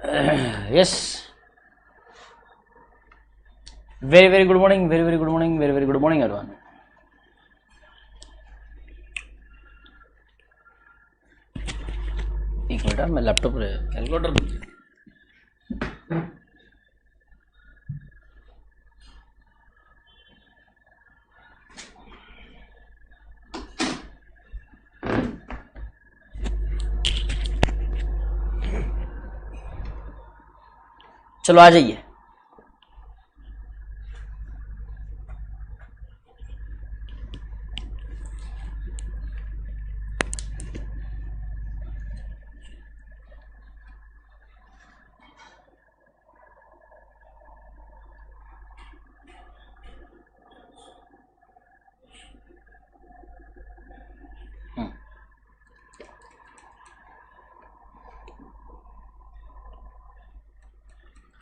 Yes, very very good morning, very very good morning, very very good morning everyone. एक minute, मैं laptop पे calculator चलो आ जाइए।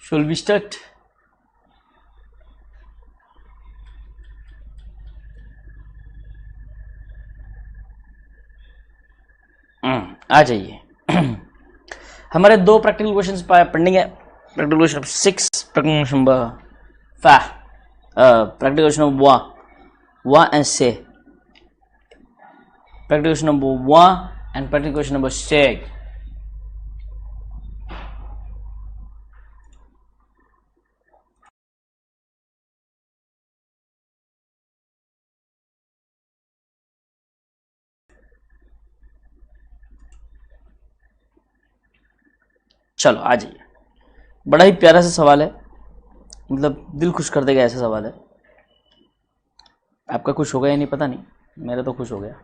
Shall we start? आ जाइए। हमारे दो प्रैक्टिकल क्वेश्चंस पेंडिंग है। Practical question 6, practical question number 5, practical question number 1 and 6, practical question number 1 and practical question number 6। चलो आ जाइए। बड़ा ही प्यारा सा सवाल है, मतलब दिल खुश कर देगा ऐसा सवाल है। आपका खुश हो गया या नहीं पता नहीं, मेरा तो खुश हो गया।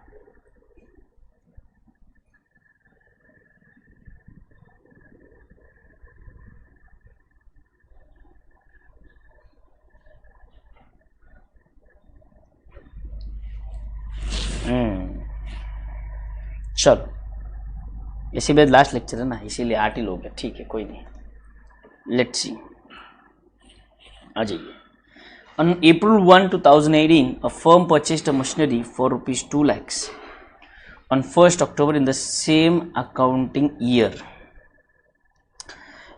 चलो, इसीलिए लास्ट लेक्चर है ना, इसीलिए 8 ही लोग हैं। ठीक है, कोई नहीं। लेट्स सी, आ जाइए। On April 1, 2018, a firm purchased a machinery for rupees 2 lakhs. On 1st October in the same accounting year,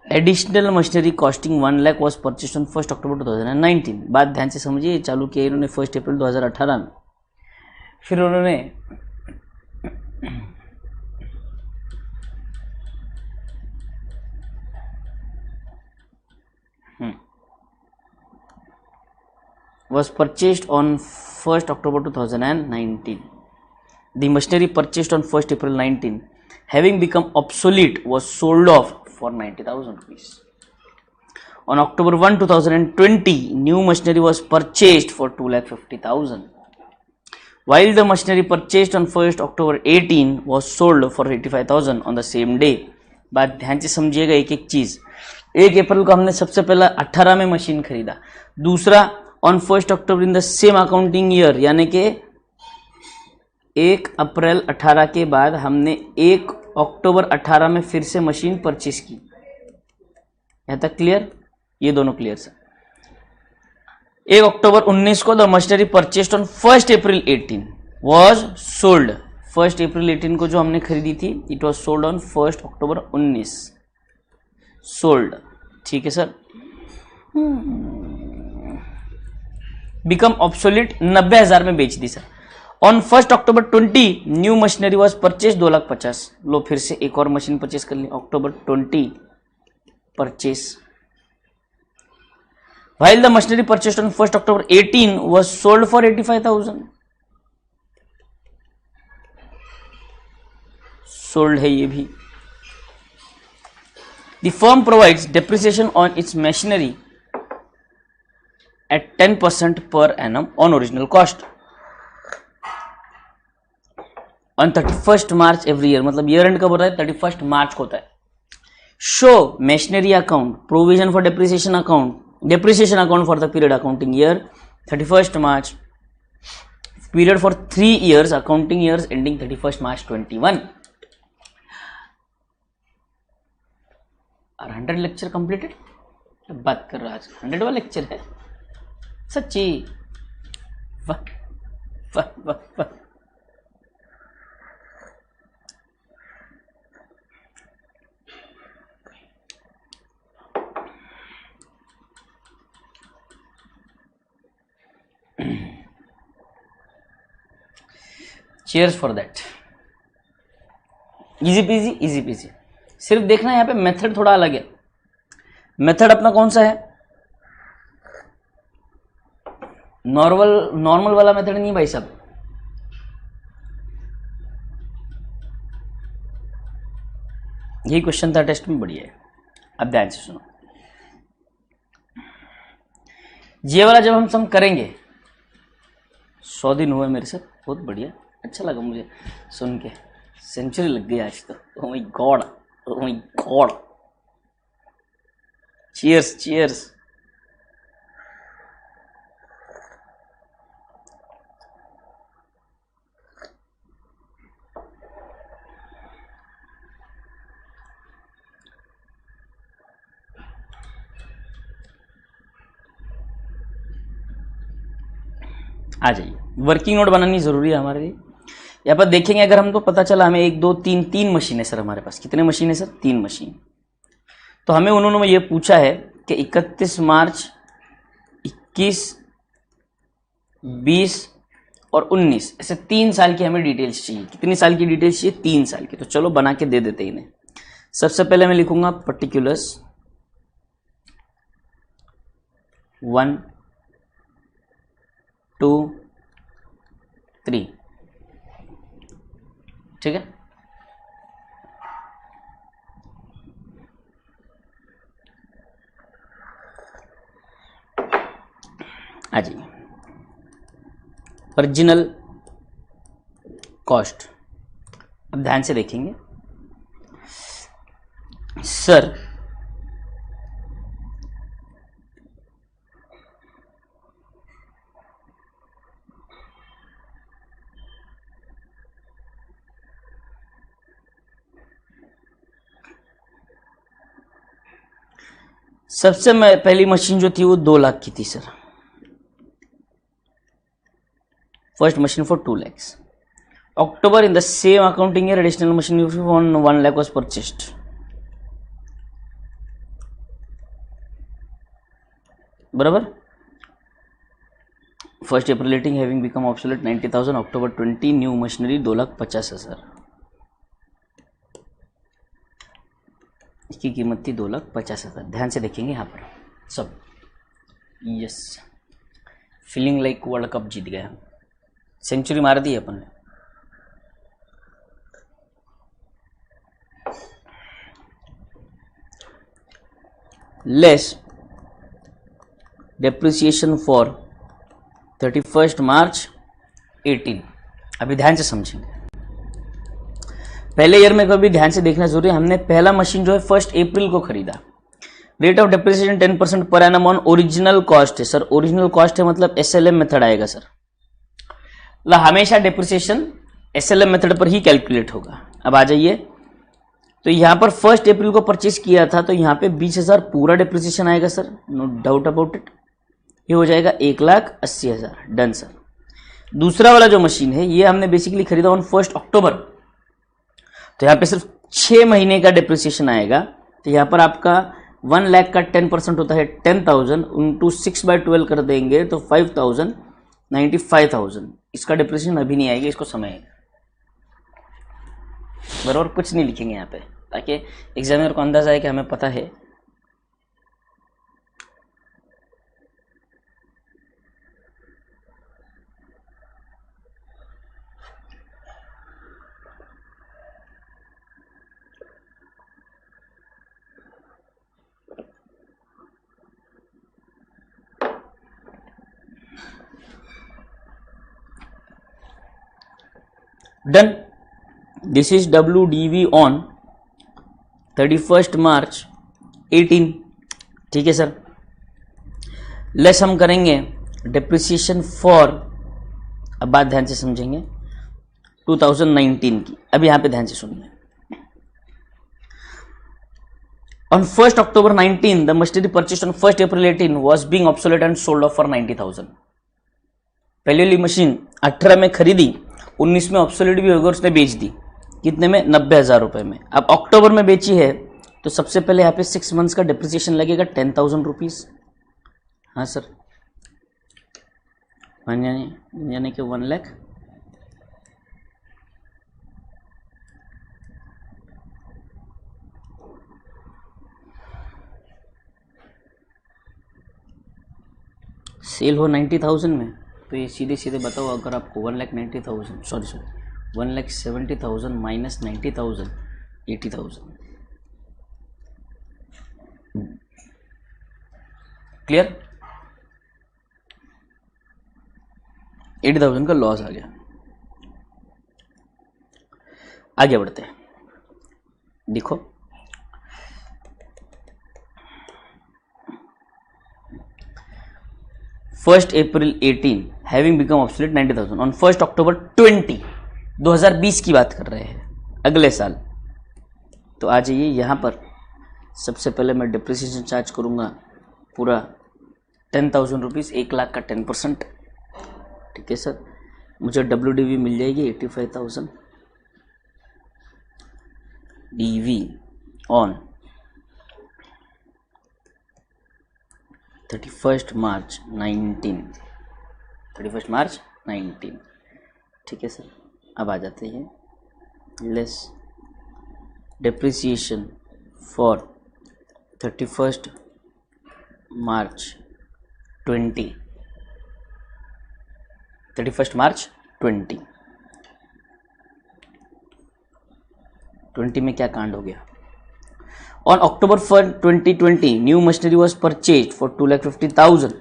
additional machinery costing 1 lakh was purchased on 1st October 2019. बात ध्यान से समझिए, चालू किया इन्होंने 1 अप्रैल 2018 में। फिर उन्होंने was purchased on 1st October 2019. The machinery purchased on 1st April 19, having become obsolete, was sold off for 90,000 rupees. On October 1, 2020, new machinery was purchased for 2,50,000. While the machinery purchased on 1st October 18 was sold for 85,000 on the same day. बात ध्यान से समझिएगा एक एक चीज। 1 अप्रैल को हमने सबसे पहला 18 में मशीन खरीदा, दूसरा on 1st October in the same accounting year, यानी कि 1 अप्रैल 18 के बाद हमने 1 अक्टूबर 18 में फिर से मशीन परचेज की। यहां तक क्लियर? ये दोनों क्लियर सर। 1 अक्टूबर 19 को the machinery purchased on 1st April 18 was sold. 1st अप्रैल 18 को जो हमने खरीदी थी, it was sold on 1st October 19, sold. ठीक है सर। बिकम ऑब्सोलिट, 90,000 में बेच दी sir. On 1st October 20 new machinery was purchase 2,50,000। लो फिर से एक और मशीन परचेज कर ली। October 20 purchase. While the machinery purchased on 1st October 18 was sold for 85,000. Sold है ये भी। The firm provides depreciation on its machinery at 10% per annum on original cost. On 31st March every year, मतलब year end कब होता है? 31st March को होता है। Show machinery account, provision for depreciation account for the period accounting year 31st March, period for 3 years, accounting years ending 31st March 21. और 100 lecture completed. बात कर रहा है, 100वां लेक्चर है सच्ची। वाह वाह वाह वाह। Cheers for that. Easy PG easy PG. सिर्फ देखना यहाँ पे मेथड थोड़ा अलग है। मेथड अपना कौन सा है? नॉर्मल वाला मेथड नहीं भाई साहब। यही क्वेश्चन था टेस्ट में, बढ़िया है। अब ध्यान से सुनो, ये वाला जब हम सम करेंगे, 100 दिन हुए मेरे साथ, बहुत बढ़िया, अच्छा लगा मुझे सुन के। सेंचुरी लग गई आज तो। Oh my god, oh my god, cheers cheers. आ जाइए, वर्किंग नोट बनानी जरूरी है हमारे लिए। यहाँ पर देखेंगे अगर हमको पता चला हमें 1 2 3 3 मशीन है सर हमारे पास। कितने मशीन है सर? 3 मशीन। तो हमें उन्होंने ये पूछा है कि 31 मार्च, 21, 20 और 19, ऐसे 3 साल की हमें डिटेल्स चाहिए। कितनी साल की डिटेल्स चाहिए? 3 साल की। तो चलो बना के दे देते इन्हें। सबसे पहले मैं लिखूंगा पर्टिकुलर्स 1 2 3, ठीक है। आ जाइए, ओरिजिनल कॉस्ट। अब ध्यान से देखेंगे सर, सबसे पहली मशीन जो थी वो 2 लाख की थी sir. First machine for 2 lakhs। October in the same accounting year additional machine on 1 lakh was purchased। बराबर। First April 18 having become obsolete 90,000। October 20 new machinery 2,50,000। इसकी कीमत थी 2,50,000। ध्यान से देखेंगे यहाँ पर सब। Yes, feeling like world cup जीत गया, सेंचुरी मार दी अपन ने। Less depreciation for 31 March 18। अभी ध्यान से समझेंगे, पहले ईयर में कभी ध्यान से देखना जरूरी है। हमने पहला मशीन जो है 1 अप्रैल को खरीदा। Rate of depreciation 10% per annum on original cost है सर। ओरिजिनल कॉस्ट है मतलब एसएलएम मेथड आएगा सर। मतलब हमेशा डेप्रिसिएशन एसएलएम मेथड पर ही कैलकुलेट होगा। अब आ जाइए, तो यहाँ पर 1 अप्रैल को परचेज किया था, तो यहाँ पे 20,000 पूरा डेप्रिसिएशन आएगा sir, no doubt about it. ये हो जाएगा 1,80,000। Done sir. दूसरा वाला जो मशीन है ये हमने बेसिकली खरीदा ऑन 1 अक्टूबर, तो यहाँ पे सिर्फ 6 महीने का डेप्रिसिएशन आएगा। तो यहाँ पर आपका 1 लाख का 10% होता है 10,000, उनटू 6/12 कर देंगे तो 5,000, 95,000। इसका डेप्रिसिएशन अभी नहीं आएगा, इसको समय आएगा। बराबर, कुछ नहीं लिखेंगे यहाँ पे ताकि एग्जामिनर को अंदाजा आए कि हमें पता है। Done. This is WDV on 31 March 18। ठीक है सर। लेस हम करेंगे डेप्रिसिएशन फॉर, अब बात ध्यान से समझेंगे, 2019 की। अब यहां पे ध्यान से सुनिए। On 1 October 19, the machinery purchased on 1 April 18 was being obsolete and sold off for 90,000। पहली वाली मशीन 18 में खरीदी, 19 में ऑब्सोलेट भी होगा, उसने बेच दी। कितने में? 90,000 रुपए में। अब अक्टूबर में बेची है तो सबसे पहले यहाँ पे 6 मंथ्स का डिप्रिसिएशन लगेगा 10,000 रुपीज। हाँ सर, यानी कि 1 लाख सेल हो 90,000 में, तो ये सीधे सीधे बताओ, अगर आपको 1,90,000 सॉरी 1,70,000 माइनस 90,000 80,000। क्लियर? 80,000 का लॉस आ गया। आगे बढ़ते हैं, देखो first April 18 having become obsolete 90,000 on 1 अक्टूबर 2020 की बात कर रहे हैं, अगले साल। तो आ जाइए यहाँ पर, सबसे पहले मैं डिप्रिसिएशन चार्ज करूँगा पूरा 10,000 रुपीज़, 1,00,000 का 10%। ठीक है सर, मुझे WDV मिल जाएगी 85,000 DV ऑन 31 मार्च 19। ठीक है सर, अब आ जाते हैं लेस डेप्रिसिएशन फॉर 31 मार्च 20। 31 मार्च 20 में क्या कांड हो गया? On October 1, 2020, new machinery was purchased for 2,50,000,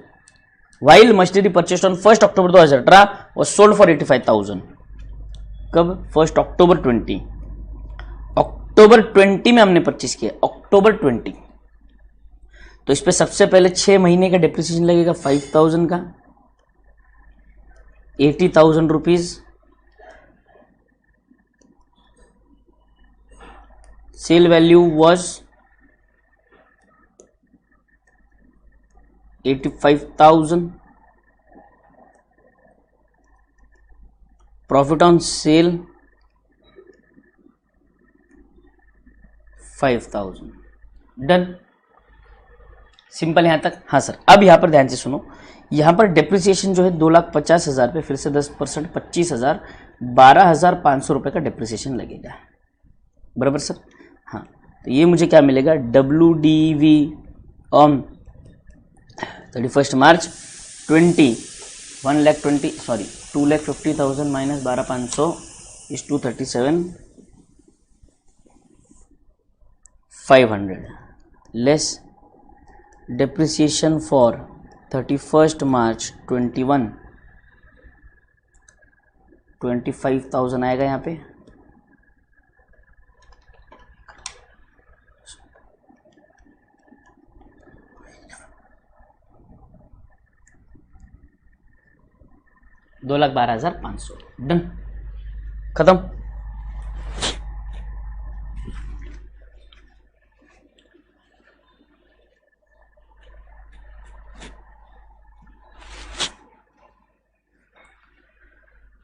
while machinery purchased on 1 October 2018 was sold for 85,000. कब? 1 अक्टूबर 20। अक्टूबर 20 में हमने परचेज किया, अक्टूबर 20। तो इस पे सबसे पहले 6 महीने का डिप्रिसिएशन लगेगा 5,000 का, 80,000 rupees. Sale value was 85,000, profit on sale 5,000। Done, simple यहां तक। हाँ सर, अब यहां पर ध्यान से सुनो, यहां पर डिप्रिसिएशन जो है 2,50,000 पे, फिर से 10% 25,000, 12,500 रुपए का डिप्रिसिएशन लगेगा, बराबर सर? हाँ, तो ये मुझे क्या मिलेगा? WDV on 31 March 20 2,50,000 minus 12,500 is 237,500 less depreciation for 31st March 21 25,000 आएगा यहाँ पे। $2,12,500। डन, खत्म।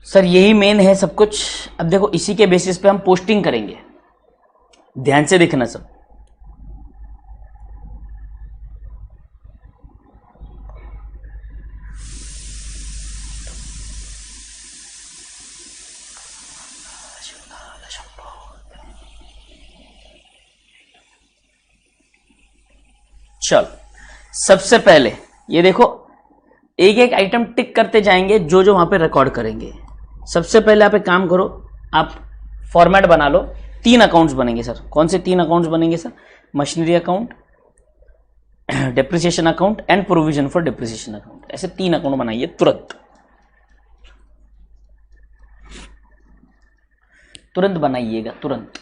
सर यही मेन है सब कुछ। अब देखो, इसी के बेसिस पे हम पोस्टिंग करेंगे, ध्यान से देखना सब। चलो, सबसे पहले ये देखो, एक एक आइटम टिक करते जाएंगे जो जो वहां पे रिकॉर्ड करेंगे। सबसे पहले आप एक काम करो, आप फॉर्मेट बना लो। 3 अकाउंट्स बनेंगे सर। कौन से 3 अकाउंट्स बनेंगे sir? Machinery account, depreciation account and provision for depreciation account. ऐसे 3 अकाउंट बनाइए तुरंत, तुरंत बनाइएगा, तुरंत।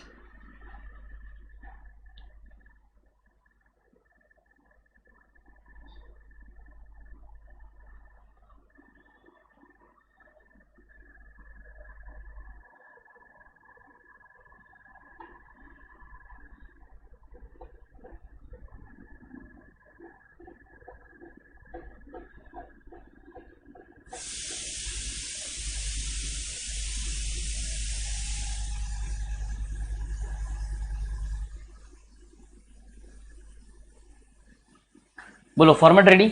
बोलो, फॉर्मेट रेडी?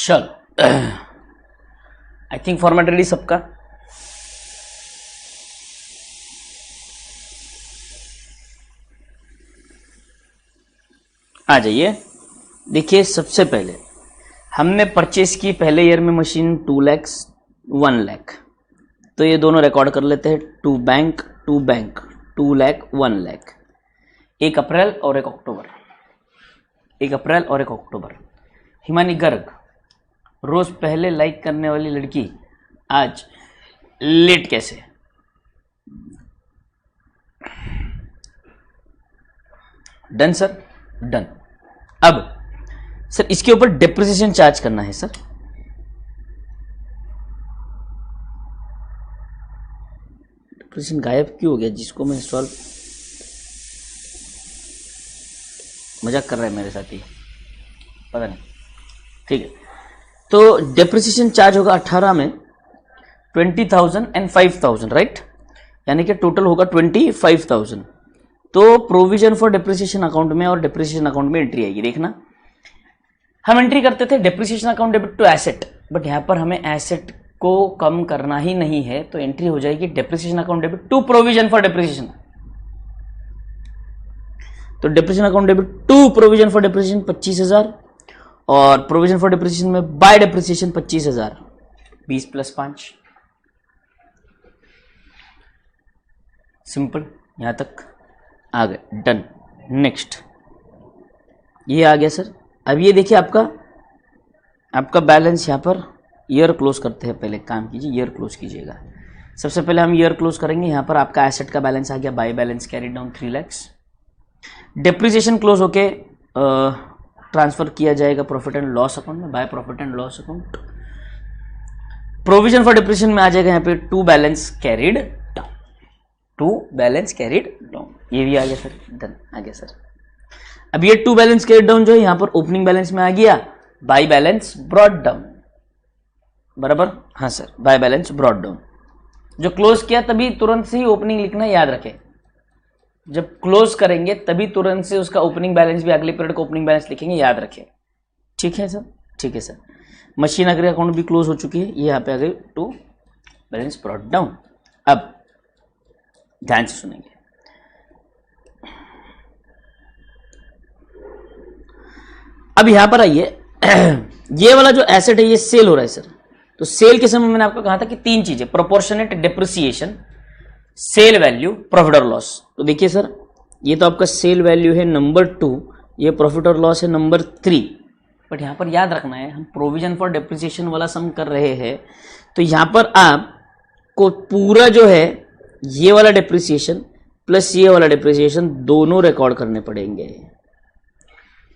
चलो आई थिंक फॉर्मेट रेडी सबका। आ जाइए। देखिए सबसे पहले हमने परचेस की पहले ईयर में मशीन 2 लाख 1 लाख, तो ये दोनों रिकॉर्ड कर लेते हैं। टू बैंक 2 लाख 1 लाख, 1 अप्रैल और 1 अक्टूबर, 1 अप्रैल और 1 अक्टूबर। हिमानी गर्ग, रोज पहले लाइक करने वाली लड़की आज लेट कैसे? Done sir, done. अब सर इसके ऊपर डेप्रिसिएशन चार्ज करना है सर। डेप्रिसिएशन गायब क्यों हो गया? जिसको मैं सॉल्व, मजाक कर रहा है मेरे साथ ही, पता नहीं। ठीक है, तो डेप्रिसिएशन चार्ज होगा 18 में 20,000 एंड 5,000, राइट? यानी कि टोटल होगा 25,000। तो प्रोविजन फॉर डेप्रिसिएशन अकाउंट में और डेप्रिसिएशन अकाउंट में एंट्री आएगी। देखना, हम एंट्री करते थे depreciation account debit to asset, but यहां पर हमें एसेट को कम करना ही नहीं है, तो एंट्री हो जाएगी depreciation account debit to provision for depreciation. तो depreciation account debit to provision for depreciation 25,000 और प्रोविजन फॉर डेप्रिसिएशन में बाय डेप्रिसिएशन 25,000, 20 + 5। सिंपल, यहां तक आ गए, डन। नेक्स्ट ये आ गया सर। अब ये देखिए आपका बैलेंस यहाँ पर ईयर क्लोज करते हैं। पहले काम कीजिए, ईयर क्लोज कीजिएगा। सबसे पहले हम ईयर क्लोज करेंगे। यहाँ पर आपका एसेट का बैलेंस आ गया, by balance carried down 3 lakh. Depreciation close होके ट्रांसफर किया जाएगा प्रॉफिट एंड लॉस अकाउंट में, by profit and loss account. Provision for depreciation में आ जाएगा यहाँ पे टू बैलेंस कैरिड डाउन, ये भी आ गया सर, डन, आ गया सर। अब ये टू बैलेंस कैरिड डाउन जो है यहाँ पर ओपनिंग बैलेंस में आ गया, बाय बैलेंस ब्रॉट डाउन, बराबर? हाँ sir, by balance brought down. जो क्लोज किया तभी तुरंत से ही ओपनिंग लिखना, याद रखें। जब क्लोज करेंगे तभी तुरंत से उसका ओपनिंग बैलेंस भी अगले पीरियड का ओपनिंग बैलेंस लिखेंगे, याद रखें। ठीक है सर, ठीक है सर। मशीन अग्री अकाउंट भी क्लोज हो चुकी है, ये यहाँ पे आ गई टू बैलेंस ब्रॉट डाउन। अब ध्यान से सुनेंगे। अब यहां पर आइए, ये वाला जो एसेट है ये सेल हो रहा है सर। तो सेल के समय मैंने आपको कहा था कि 3 चीजें, proportionate depreciation, sale value, profit और लॉस। तो देखिए सर, ये तो आपका सेल वैल्यू है नंबर 2, ये प्रॉफिट और लॉस है नंबर 3। बट यहां पर याद रखना है, हम प्रोविजन फॉर डेप्रिसिएशन वाला सम कर रहे हैं, तो यहां पर आपको पूरा जो है ये वाला डेप्रिसिएशन प्लस ये वाला डेप्रिसिएशन दोनों रिकॉर्ड करने पड़ेंगे।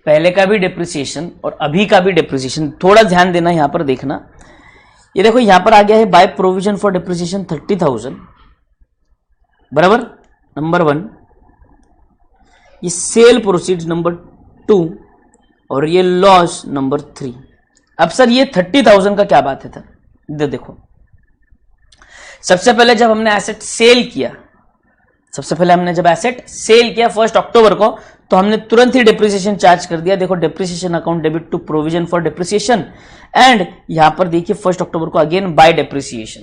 पहले का भी डेप्रिसिएशन और अभी का भी डेप्रिसिएशन, थोड़ा ध्यान देना यहां पर, देखना। ये देखो यहां पर आ गया है बाय प्रोविजन फॉर डेप्रिसिएशन 30,000, बराबर, नंबर 1। ये सेल प्रोसीड्स नंबर 2 और ये लॉस नंबर 3। अब सर ये 30,000 का क्या बात है सर? देखो, सबसे पहले जब हमने एसेट सेल किया, जब एसेट सेल किया 1 अक्टूबर को, तो हमने तुरंत ही डेप्रिसिएशन चार्ज कर दिया। देखो, depreciation account debit to provision for depreciation, and यहां पर देखिए 1 अक्टूबर को अगेन बाय डेप्रिसिएशन,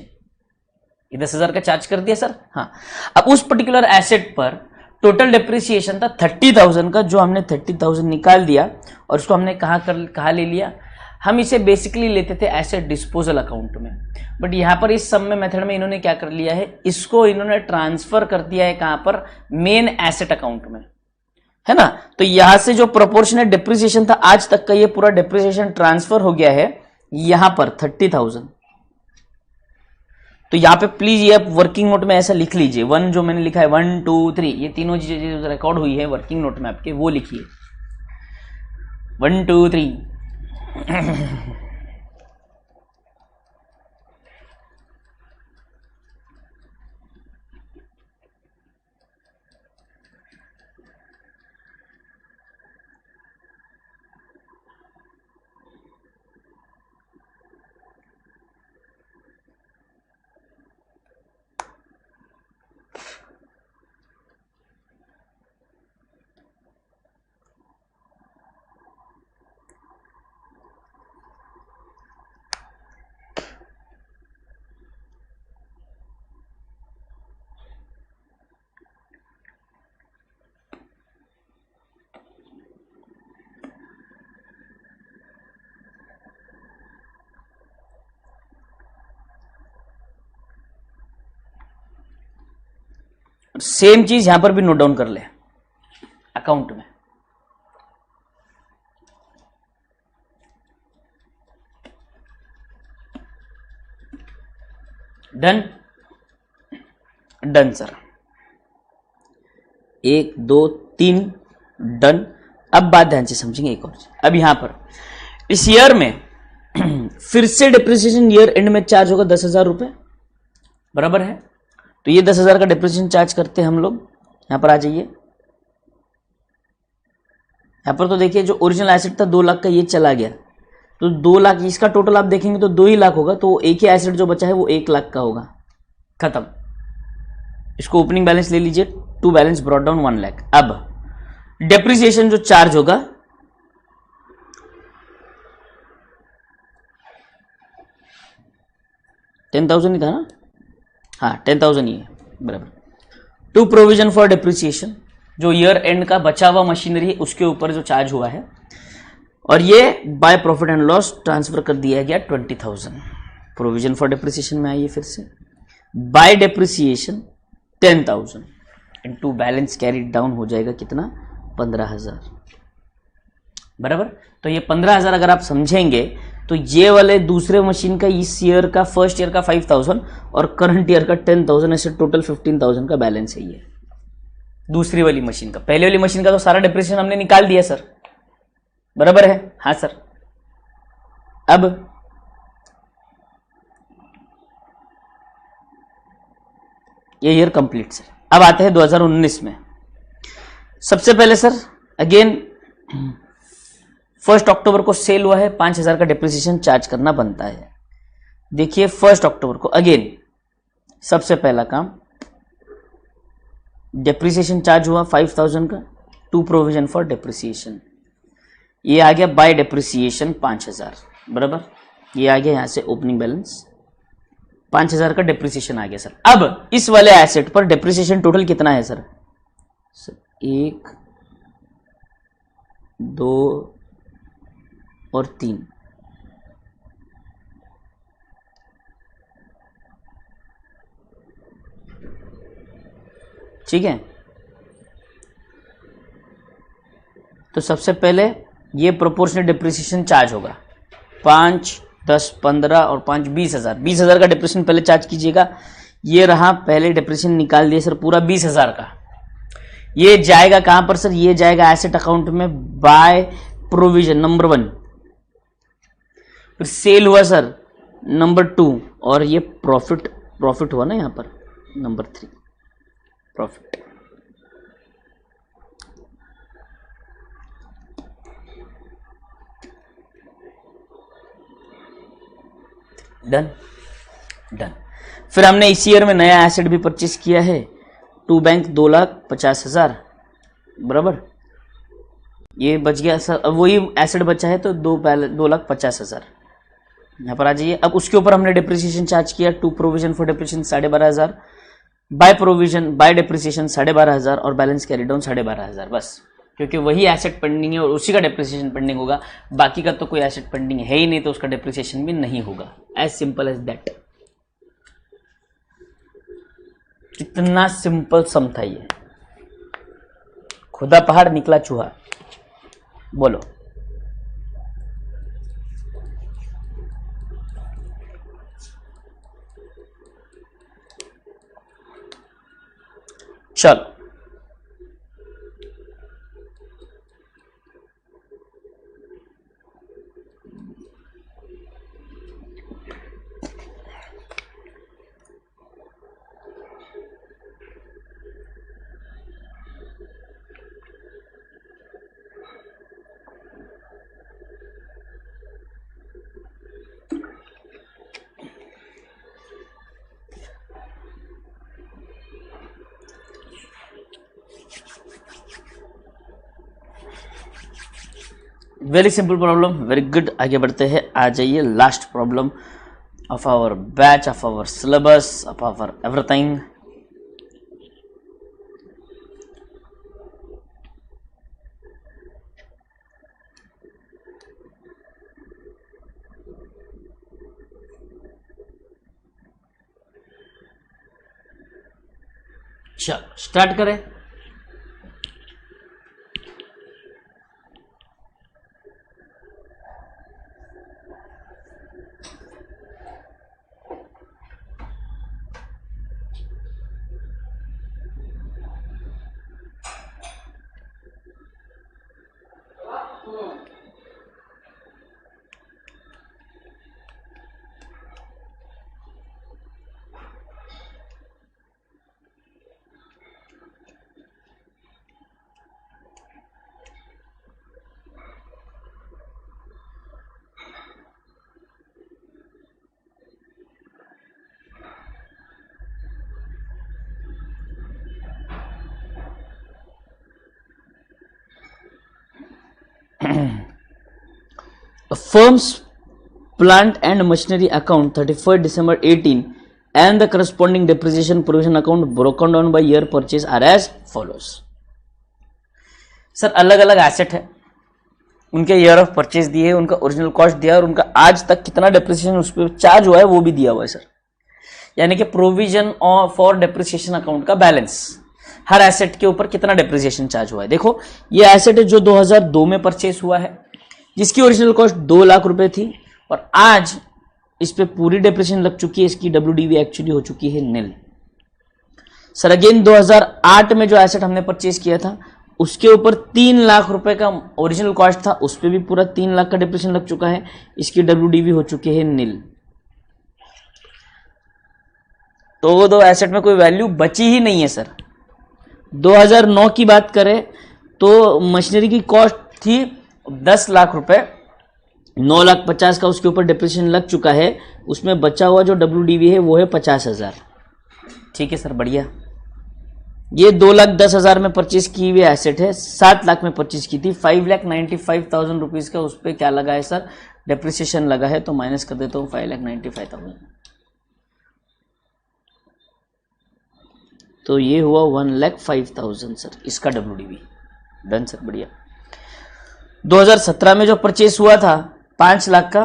ये 10,000 का चार्ज कर दिया सर। हाँ, अब उस पर्टिकुलर एसेट पर टोटल डेप्रिसिएशन था 30,000 का, जो हमने 30,000 निकाल दिया और उसको हमने कहाँ ले लिया? हम इसे बेसिकली लेते थे एसेट डिस्पोजल अकाउंट में, बट यहां पर इस सम में मेथड में इन्होंने क्या कर लिया है, इसको इन्होंने ट्रांसफर कर दिया है कहां पर? मेन एसेट अकाउंट में, है ना। तो यहां से जो प्रोपोर्शनेट डेप्रिसिएशन था आज तक का, ये पूरा डेप्रिसिएशन ट्रांसफर हो गया है यहां पर 30,000। तो यहां पे प्लीज ये आप वर्किंग नोट में ऐसा लिख लीजिए, 1 जो मैंने लिखा है 1 2 3, ये तीनों चीजें रिकॉर्ड हुई है वर्किंग नोट में आपके, वो लिखिए 1 2 3। सेम चीज यहां पर भी नोट डाउन कर ले अकाउंट में। Done, done sir, 1 2 3 done. अब बात ध्यान से समझेंगे एक और। अब यहां पर इस ईयर में फिर से डिप्रिसिएशन ईयर एंड में चार्ज होगा 10,000 रुपए, बराबर है। तो ये 10,000 का डिप्रिसिएशन चार्ज करते हैं हम लोग। यहां पर आ जाइए, यहां पर तो देखिए जो ओरिजिनल एसेट था 2 लाख का, ये चला गया, तो 2 लाख इसका टोटल आप देखेंगे तो 2 ही लाख होगा, तो एक ही एसेट जो बचा है वो 1 लाख का होगा, खत्म। इसको ओपनिंग बैलेंस ले लीजिए, to balance brought down 1 lakh. अब डेप्रिसिएशन जो चार्ज होगा 10,000 ही था ना, हाँ 10,000 ही है, बराबर। टू प्रोविजन फॉर डेप्रिसिएशन, जो ईयर एंड का बचा हुआ मशीनरी है उसके ऊपर जो चार्ज हुआ है, और ये bye profit and loss transfer कर दिया गया 20,000। प्रोविजन फॉर डेप्रिसिएशन में आइए फिर से, bye depreciation 10,000 into balance carried down हो जाएगा कितना, 15,000, बराबर। तो ये 15,000 अगर आप समझेंगे तो ये वाले दूसरे मशीन का इस ईयर का फर्स्ट ईयर का 5,000 और करंट ईयर का 10,000, ऐसे टोटल 15,000 का बैलेंस है ये दूसरी वाली मशीन का। पहले वाली मशीन का तो सारा डिप्रेशन हमने निकाल दिया सर, बराबर है, हाँ सर। अब ये ईयर कंप्लीट सर। अब आते हैं 2019 में। सबसे पहले सर अगेन 1 अक्टूबर को सेल हुआ है, 5,000 का डिप्रिसिएशन चार्ज करना बनता है। देखिए 1 अक्टूबर को अगेन सबसे पहला काम, डिप्रिसिएशन चार्ज हुआ 5,000 का, टू प्रोविजन फॉर डिप्रिसिएशन, ये आ गया बाय डिप्रिसिएशन 5,000, बराबर। ये आ गया यहां से ओपनिंग बैलेंस 5,000 का डिप्रिसिएशन आ गया सर। अब इस वाले एसेट पर डिप्रिसिएशन टोटल कितना है सर, 1 2 और 3, ठीक है। तो सबसे पहले ये प्रोपोर्शनल डिप्रिसिएशन चार्ज होगा, 5 10 15 और 5 20,000। 20,000 का डिप्रिसिएशन पहले चार्ज कीजिएगा। ये रहा, पहले डिप्रिसिएशन निकाल दिए सर पूरा 20,000 का। ये जाएगा कहां पर सर, ये जाएगा एसेट अकाउंट में बाय प्रोविजन नंबर 1। फिर सेल हुआ सर नंबर 2, और ये प्रॉफिट हुआ ना यहां पर नंबर 3, प्रॉफिट। Done, done. फिर हमने इस ईयर में नया एसेट भी परचेस किया है, टू बैंक 2,50,000, बराबर। ये बच गया सर, अब वही एसेट बचा है तो 2,50,000। यहाँ पर आ जाइए। अब उसके ऊपर हमने डिप्रिसिएशन चार्ज किया, to provision for depreciation 12,500, by provision by depreciation 12,500 और बैलेंस कैरी डाउन 12,500, बस। क्योंकि वही एसेट पेंडिंग है और उसी का डिप्रिसिएशन पेंडिंग होगा, बाकी का तो कोई एसेट पेंडिंग है ही नहीं, तो उसका डिप्रिसिएशन भी नहीं होगा। As simple as that. कितना सिंपल सम था ये, खुदा पहाड़ निकला चूहा, बोलो। चलो very simple problem, very good. आगे बढ़ते हैं, आ जाइए last problem of our batch, of our syllabus, of our everything. चलो स्टार्ट करें। A firm's plant and machinery account 31st December 18 and the corresponding depreciation provision account broken down by year purchase are as follows. Sir अलग अलग asset है, उनके year of purchase दिए है, उनका original cost दिया और उनका आज तक कितना डेप्रिसिएशन उस पर चार्ज हुआ है वो भी दिया हुआ है सर। यानी कि प्रोविजन फॉर डेप्रिसिएशन अकाउंट का बैलेंस, हर एसेट के ऊपर कितना डेप्रिसिएशन चार्ज हुआ है। देखो ये एसेट है जो 2002 में परचेस हुआ है, जिसकी ओरिजिनल कॉस्ट 2 लाख रुपए थी और आज इस पे पूरी डेप्रिसिएशन लग चुकी है, इसकी डब्ल्यूडीवी एक्चुअली हो चुकी है नील। सर अगेन 2008 में जो एसेट हमने परचेस किया था उसके ऊपर 3 लाख रुपए का ओरिजिनल कॉस्ट था, उस पर भी पूरा 3 लाख का डेप्रिसिएशन लग चुका है, इसकी डब्ल्यूडीवी हो चुकी है नील। तो वो दो एसेट में कोई वैल्यू बची ही नहीं है सर। 2009 की बात करें तो मशीनरी की कॉस्ट थी 10 लाख रुपए, 9,50,000 का उसके ऊपर डेप्रिसिएशन लग चुका है, उसमें बचा हुआ जो डब्ल्यूडीवी है वो है 50,000। ठीक है सर, बढ़िया। ये 2,10,000 में परचेज की हुई एसेट है, 7 लाख में परचेज की थी, 5,95,000 रुपीज का उस पर क्या लगा है सर, डेप्रिसिएशन लगा है। तो माइनस कर देता हूँ 5,95,000, तो ये हुआ 1,05,000 सर इसका डब्ल्यूडीवी। डन सर, बढ़िया। 2017 में जो परचेस हुआ था 5 लाख का,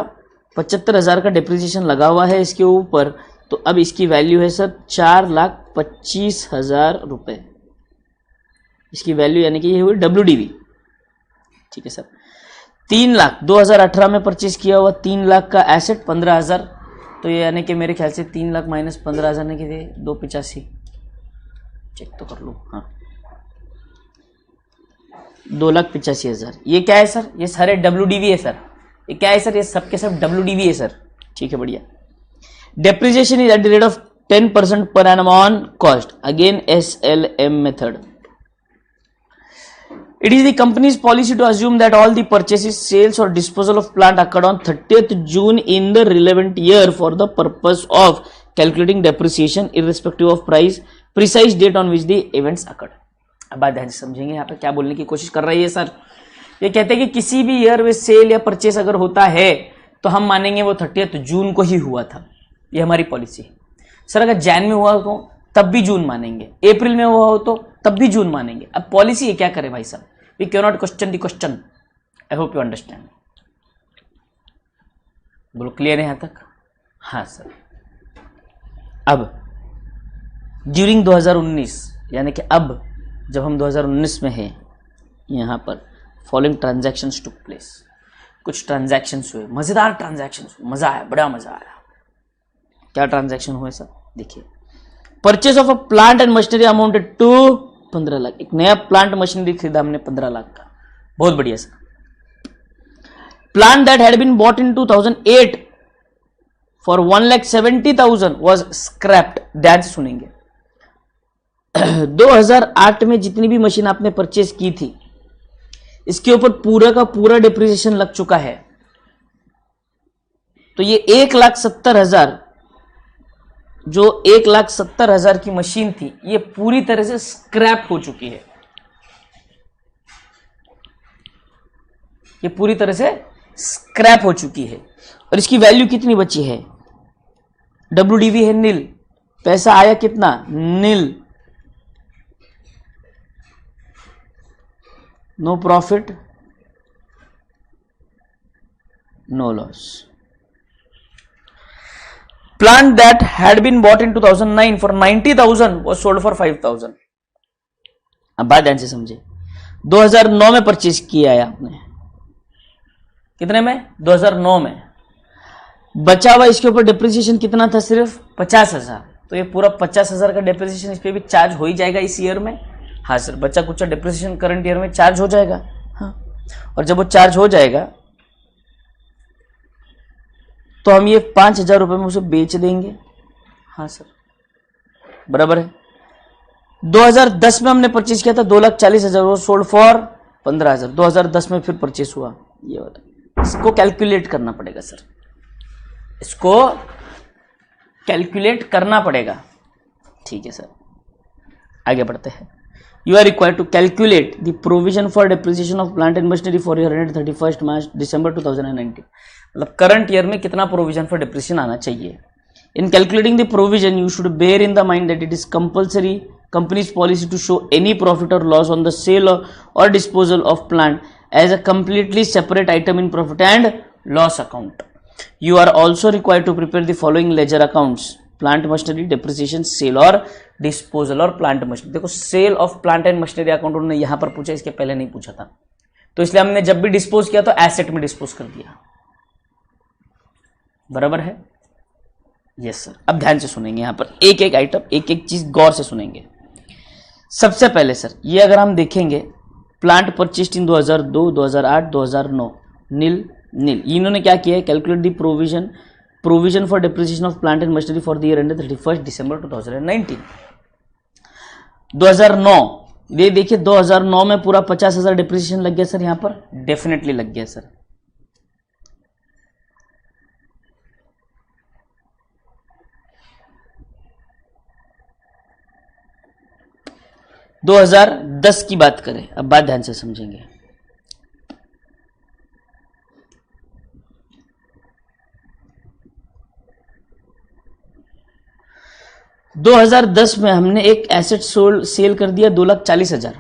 75,000 का डेप्रिसिएशन लगा हुआ है इसके ऊपर, तो अब इसकी वैल्यू है सर 4,25,000 रुपए, इसकी वैल्यू यानी कि ये हुई डब्ल्यूडीवी। ठीक है सर। 3 लाख 2018 में परचेस किया हुआ 3 लाख का एसेट 15,000, तो ये यानी कि मेरे ख्याल से 3 लाख माइनस 15,000 ने कितने 285, चेक तो कर लो। हाँ 2,85,000। ये क्या है सर, ये सारे डब्ल्यूडीवी है सर। ये क्या है सर, ये सब के सब डब्ल्यूडीवी है सर। ठीक है, बढ़िया। Depreciation is at the rate of 10% per annum on cost, again SLM method. It is the company's policy to assume that all the purchases, sales or disposal of plant occurred on 30th June in the relevant year for the purpose of calculating depreciation irrespective of precise date on which the events occurred. अब बात ध्यान से समझेंगे, यहाँ पे क्या बोलने की कोशिश कर रही है सर। ये कहते हैं कि किसी भी ईयर में सेल या परचेस अगर होता है तो हम मानेंगे वो 30th जून को ही हुआ था, ये हमारी पॉलिसी है। सर अगर जैन में हुआ हो तब भी जून मानेंगे, अप्रैल में हुआ हो तो तब भी जून मानेंगे। अब पॉलिसी ये क्या करे भाई साहब, we can not question the question. I hope you understand. बोलो क्लियर है यहां तक? हाँ सर। अब ड्यूरिंग 2019 यानी कि अब जब हम 2019 में हैं, यहाँ पर फॉलोइंग ट्रांजैक्शंस टुक प्लेस। कुछ ट्रांजैक्शंस हुए, मजेदार ट्रांजैक्शंस हुए, मजा आया, बड़ा मजा आया। क्या ट्रांजैक्शन हुए सर, देखिए। Purchase of a plant and machinery amounted to 15 lakh. एक नया प्लांट मशीनरी खरीदा हमने 15 लाख का, बहुत बढ़िया sir. Plant that had been bought in 2008 for 1,70,000 was scrapped. ध्यान से सुनेंगे। 2008 में जितनी भी मशीन आपने परचेस की थी इसके ऊपर पूरा का पूरा डिप्रिसिएशन लग चुका है, तो ये 1,70,000 जो 1,70,000 की मशीन थी ये पूरी तरह से स्क्रैप हो चुकी है। ये पूरी तरह से स्क्रैप हो चुकी है और इसकी वैल्यू कितनी बची है, डब्ल्यूडीवी है नील, पैसा आया कितना, nil, no profit no loss. Plant that had been bought in 2009 for 90,000 was sold for 5,000. अब बात ध्यान से समझे, 2009 में परचेज किया है आपने, कितने में? 2009 में। बचा हुआ इसके ऊपर डिप्रिसिएशन कितना था? सिर्फ 50,000। तो ये पूरा 50,000 का डिप्रिसिएशन इस पे भी चार्ज हो ही जाएगा इस ईयर में। हाँ सर, बच्चा कुछ डिप्रिसिएशन करंट ईयर में चार्ज हो जाएगा। हाँ, और जब वो चार्ज हो जाएगा तो हम ये 5,000 रुपये में उसे बेच देंगे। हाँ सर, बराबर है। 2010 में हमने परचेज किया था 2,40,000, वो सोल्ड फॉर 15,000। 2010 में फिर परचेज हुआ ये वाला। इसको कैलकुलेट करना पड़ेगा सर, इसको कैलकुलेट करना पड़ेगा। ठीक है सर, आगे बढ़ते हैं। You are required to calculate the provision for depreciation of plant and machinery for year ended 31 March December 2019। मतलब करंट ईयर में कितना प्रोविजन फॉर डिप्रिसिएशन आना चाहिए। In calculating the provision you should bear in the mind that it is compulsory company's policy to show any profit or loss on the sale or disposal of plant as a completely separate item in profit and loss account. You are also required to prepare the following ledger accounts: plant machinery depreciation, sale or disposal और plant machinery। देखो, sale of plant and machinery account उन्होंने यहां पर पूछा, इसके पहले नहीं पूछा था, तो इसलिए हमने जब भी डिस्पोज किया तो एसेट में डिस्पोज कर दिया। बराबर है? Yes sir. अब ध्यान से सुनेंगे, यहां पर एक एक आइटम, एक एक चीज गौर से सुनेंगे। सबसे पहले सर, ये अगर हम देखेंगे, प्लांट परचेस्ड इन 2002, 2008, 2009, नील नील। इन्होंने क्या किया है? Calculate the provision for depreciation of plant and machinery for the year ended 31 दिसंबर 2019। 2009, ये देखिए 2009 में पूरा 50,000 डिप्रिसिएशन लग गया सर, यहां पर डेफिनेटली लग गया सर। दो 2010 की बात करें, अब बात ध्यान से समझेंगे। दो 2010 में हमने एक एसेट सेल कर दिया 2,40,000।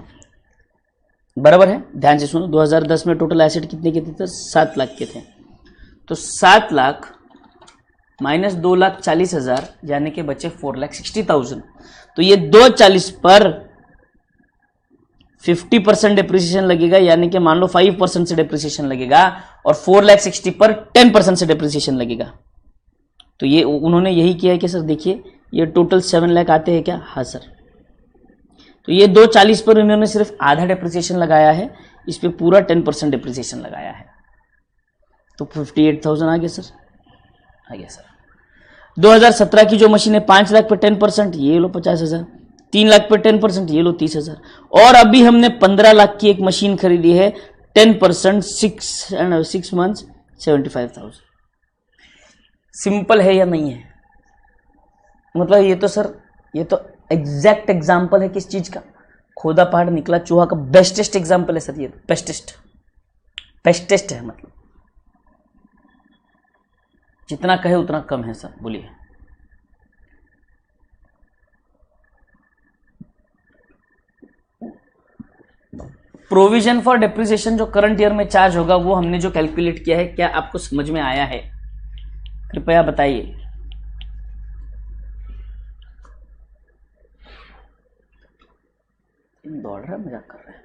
बराबर है? ध्यान से सुनो, 2010 में टोटल एसेट कितने के थे? 7 लाख के थे। तो 7 लाख माइनस 2,40,000 यानी कि बचे 4,60,000। तो ये 240 पर 50% डिप्रिसिएशन लगेगा, यानी कि मान लो 5% से डिप्रिसिएशन लगेगा, और 4,60,000 पर 10% से डिप्रिसिएशन लगेगा। तो ये उन्होंने यही किया है कि सर देखिए, ये टोटल 7 लाख आते हैं क्या? हाँ सर। तो ये 240 पर इन्होंने सिर्फ आधा डिप्रिसिएशन लगाया है, इस पे पूरा 10% डिप्रिसिएशन लगाया है, तो 58,000 आ गया सर। आ गया सर। 2017 की जो मशीन है 5 लाख पर 10%, ये लो 50,000। 3 लाख पर 10%, ये लो 30,000। और अभी हमने 15 लाख की एक मशीन खरीदी है, 10% 6 मंथ्स 75,000। सिंपल है या नहीं है? मतलब ये तो सर, ये तो एग्जैक्ट एग्जाम्पल है किस चीज का? खोदा पहाड़ निकला चूहा का बेस्टेस्ट एग्जाम्पल है सर, ये बेस्टेस्ट है। मतलब जितना कहे उतना कम है सर। बोलिए। प्रोविजन फॉर डिप्रिसिएशन जो करंट ईयर में चार्ज होगा, वो हमने जो कैलकुलेट किया है, क्या आपको समझ में आया है? कृपया बताइए। दौड़ रहा है, मजाक कर रहा है।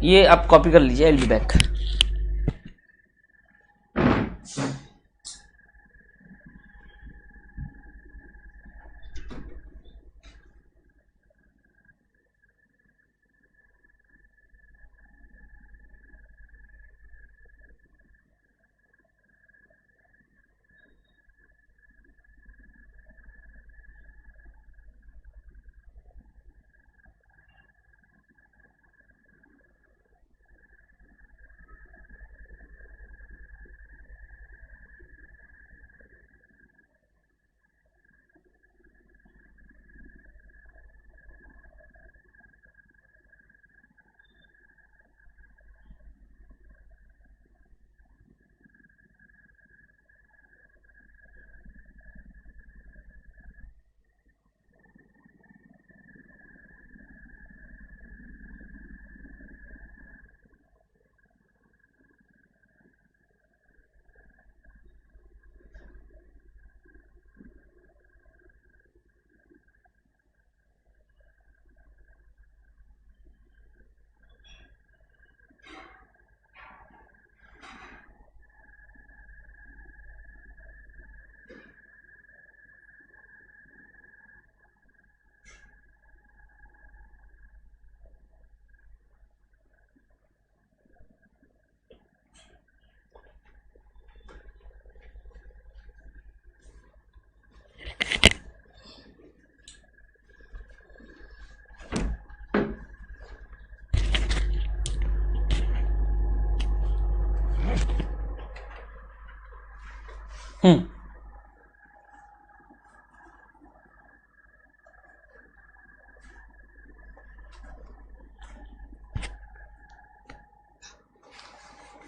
ये आप कॉपी कर लीजिए, आई विल बी बैक।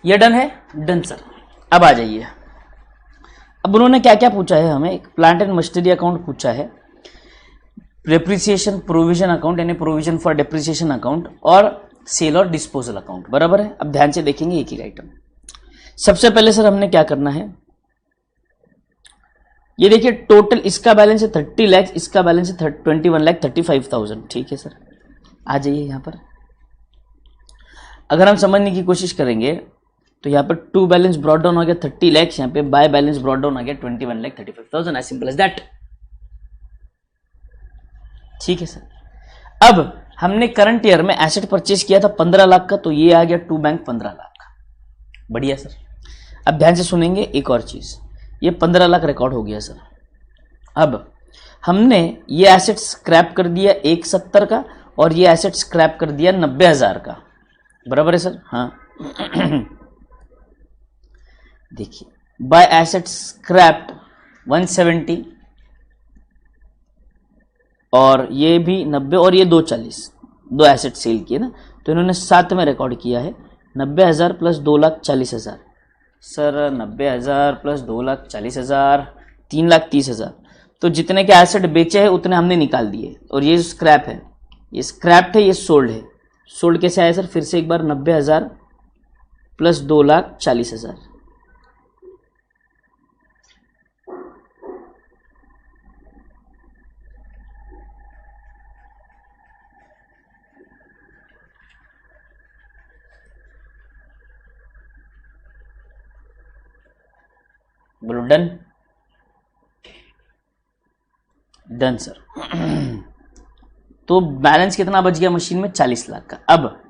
ये डन है, डन सर। अब आ जाइए, अब उन्होंने क्या क्या पूछा है हमें, एक प्लांट एंड मशीनरी अकाउंट पूछा है, डेप्रिसिएशन प्रोविजन अकाउंट यानी प्रोविजन फॉर डेप्रिसिएशन अकाउंट, और सेल और डिस्पोजल अकाउंट, बराबर है। अब ध्यान से देखेंगे एक ही आइटम। सबसे पहले सर हमने क्या करना है, ये देखिए टोटल इसका बैलेंस है 30 लाख, इसका बैलेंस है 21,35,000, ठीक है सर। आ जाइए यहाँ पर, अगर हम समझने की कोशिश करेंगे तो यहाँ पर टू बैलेंस ब्रॉड डाउन हो गया 30 लाख, यहाँ पे बाय बैलेंस ब्रॉड डाउन आ गया 21,35,000, एज सिंपल एज दैट, ठीक है सर। अब हमने करंट ईयर में एसेट परचेज किया था 15 लाख का, तो ये आ गया टू बैंक 15 लाख का, बढ़िया सर। अब ध्यान से सुनेंगे एक और चीज, ये 15 लाख रिकॉर्ड हो गया सर। अब हमने ये एसेट स्क्रैप कर दिया 170 का, और ये एसेट स्क्रैप कर दिया 90,000 का, बराबर है सर। हाँ देखिए, बाय एसेट स्क्रैप्ड 170, और ये भी 90, और ये 240, दो एसेट सेल किए ना, तो इन्होंने साथ में रिकॉर्ड किया है 90,000 प्लस 2,40,000 सर। 90,000 प्लस 2,40,000 3,30,000, तो जितने के एसेट बेचे हैं उतने हमने निकाल दिए, और ये स्क्रैप है, ये स्क्रैप्ड है, ये सोल्ड है। सोल्ड कैसे आया सर, फिर से एक बार 90,000 प्लस 2,40,000, बोलो डन, डन सर। तो बैलेंस कितना बच गया मशीन में, 40 लाख का। अब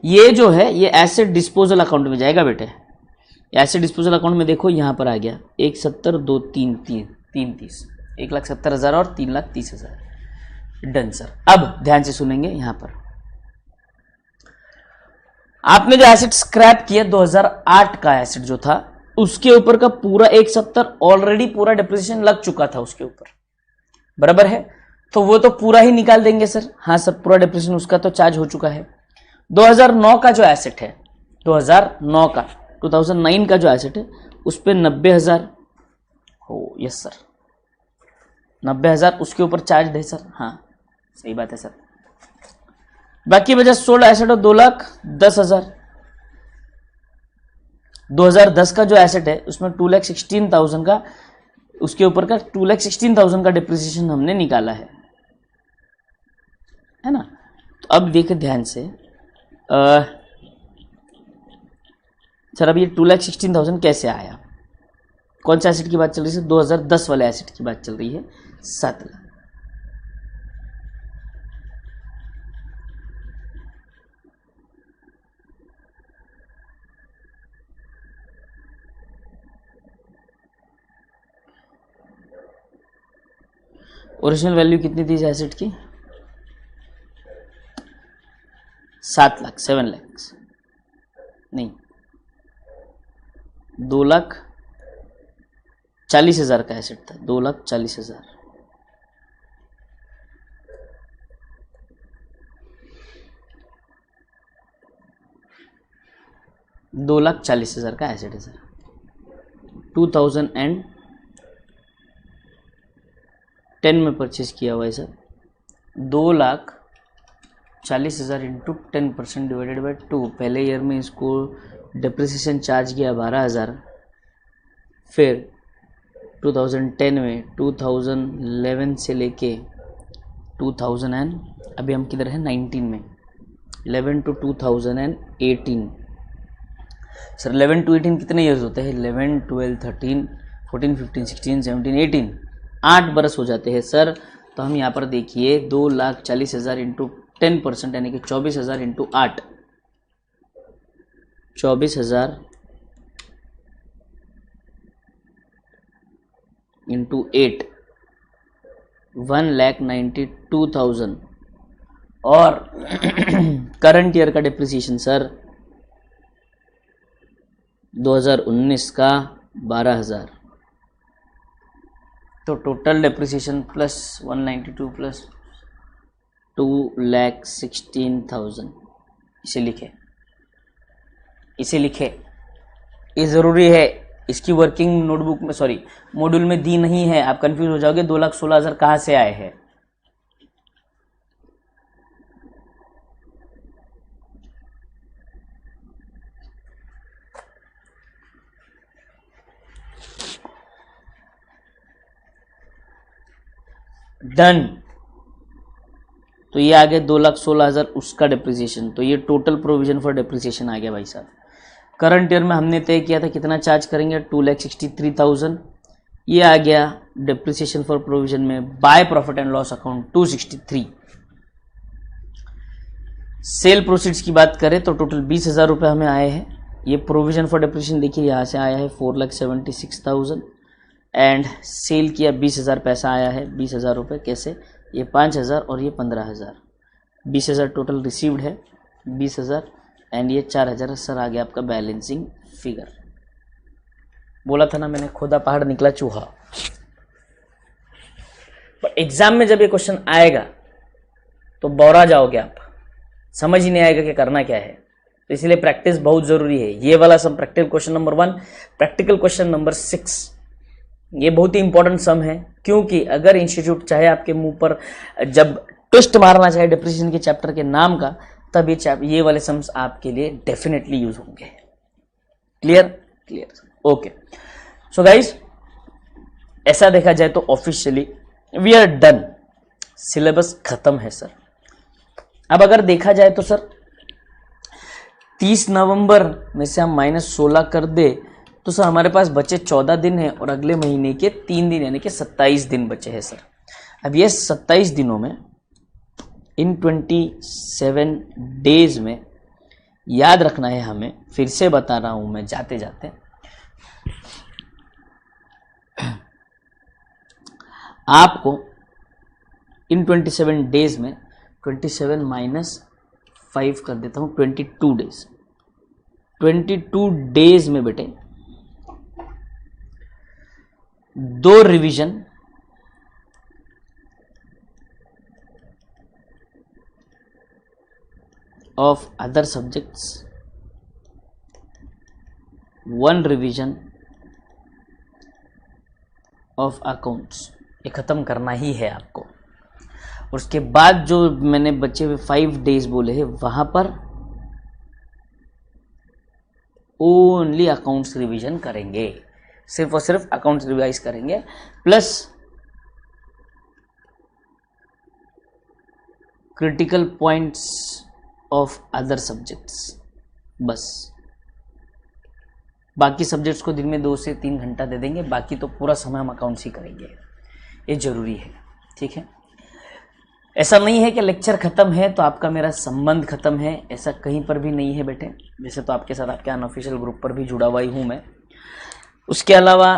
ये जो है ये एसेट डिस्पोजल अकाउंट में जाएगा बेटे, एसेट डिस्पोजल अकाउंट में देखो यहाँ पर आ गया 170 2 3 30, 1,70,000 और 3,30,000, डन सर। अब ध्यान से सुनेंगे, यहाँ पर आपने जो एसेट स्क्रैप किया 2008 का एसेट जो था, उसके ऊपर का पूरा 170 ऑलरेडी पूरा डिप्रिसिएशन लग चुका था उसके ऊपर, बराबर है, तो वो तो पूरा ही निकाल देंगे सर। हाँ सर, पूरा डिप्रिसिएशन उसका तो चार्ज हो चुका है। 2009 का जो एसेट है, 2009 का 2009 का जो एसेट है, उस पर 90,000 हो, यस सर, 90,000 उसके ऊपर चार्ज दे सर। हाँ सही बात है सर। बाकी बचा सोल्ड एसेट और 2,10,000। 2010 का जो एसेट है उसमें 2,16,000 का, उसके ऊपर का 2,16,000 का डिप्रिसिएशन हमने निकाला है ना। तो अब देखिए ध्यान से, सर अब ये 2,16,000 कैसे आया, कौन सा एसेट की बात चल रही है, 2010 वाले एसेट की बात चल रही है, 7 लाख। ओरिजिनल वैल्यू कितनी थी इस एसेट की, 7 लाख, 7 लाख नहीं, 2,40,000 का एसेट था, 2,40,000। $2,40,000 का एसेट है सर। 2010 में परचेज किया हुआ है सर। 2,40,000 इंटू 10% डिवाइडेड बाई 2, पहले ईयर में इसको डिप्रिसिएशन चार्ज किया 12,000, फिर 2010 में 2011 से लेके 2000 एंड अभी हम किधर है 19 में, 11 to 2018 सर। 11 to 18 कितने ईयर्स होते हैं, 11 12 13 14 15 16 17 18, 8 बरस हो जाते हैं सर। तो हम यहाँ पर देखिए 2,40,000 इंटू 10% यानी कि 24,000 इंटू 8, 24,000 इंटू 8, 1,92,000 और करंट ईयर का डिप्रिसिएशन सर 2019 का 12,000, तो टोटल डेप्रिसिएशन प्लस 192 प्लस 2,16,000 इसे लिखे। ये ज़रूरी है, इसकी वर्किंग नोटबुक में सॉरी मॉड्यूल में दी नहीं है, आप कंफ्यूज हो जाओगे 2,16,000 कहाँ से आए हैं। डन। तो ये आ गया 2,16,000 उसका डिप्रिसिएशन। तो ये टोटल प्रोविजन फॉर डिप्रिसिएशन आ गया भाई साहब। करंट ईयर में हमने तय किया था कितना चार्ज करेंगे, 2,63,000। ये आ गया डिप्रिसिएशन फॉर प्रोविजन में by profit and loss account 263। Sale proceeds की बात करें तो टोटल 20,000 रुपये हमें आए हैं। ये प्रोविजन फॉर डिप्रिसिएशन देखिए यहाँ से आया है 4,76,000 एंड सेल किया 20,000 पैसा आया है, 20,000 रुपये कैसे, ये 5,000 और ये 15,000, 20,000 टोटल रिसीव्ड है, 20,000 एंड ये 4,000 सर आ गया आपका बैलेंसिंग फिगर। बोला था ना मैंने, खोदा पहाड़ निकला चूहा। पर एग्जाम में जब ये क्वेश्चन आएगा तो बौरा जाओगे आप, समझ ही नहीं आएगा कि करना क्या है। तो इसलिए प्रैक्टिस बहुत जरूरी है। ये वाला sum practical question number 1, practical question number 6, ये बहुत ही इंपॉर्टेंट सम है, क्योंकि अगर इंस्टीट्यूट चाहे आपके मुंह पर जब ट्विस्ट मारना चाहे डिप्रिसिएशन के चैप्टर के नाम का, तब ये वाले सम्स आपके लिए डेफिनेटली यूज होंगे। Clear okay. सो गाइस, ऐसा देखा जाए तो officially we are done, syllabus खत्म है सर। अब अगर देखा जाए तो सर 30 नवंबर में से हम -16 कर दे तो सर हमारे पास बचे 14 दिन है और अगले महीने के 3 दिन यानी कि 27 दिन बचे हैं सर। अब ये 27 दिनों में, इन 27 डेज में याद रखना है हमें, फिर से बता रहा हूं मैं जाते जाते, आपको इन 27 डेज में 27 - 5 कर देता हूं, 22 डेज। 22 डेज में बेटे 2 revision of other subjects, 1 revision of accounts, ये खत्म करना ही है आपको। और उसके बाद जो मैंने बचे हुए 5 डेज बोले हैं वहां पर ओनली अकाउंट्स रिवीजन करेंगे, सिर्फ और सिर्फ अकाउंट्स रिवाइज करेंगे, plus critical points of other subjects, बस। बाकी सब्जेक्ट्स को दिन में 2 से 3 घंटा दे देंगे, बाकी तो पूरा समय हम अकाउंट्स ही करेंगे, ये जरूरी है। ठीक है, ऐसा नहीं है कि लेक्चर खत्म है तो आपका मेरा संबंध खत्म है, ऐसा कहीं पर भी नहीं है बेटे। वैसे तो आपके साथ आपके अनऑफिशियल ग्रुप पर भी जुड़ा हुआ ही हूँ मैं। उसके अलावा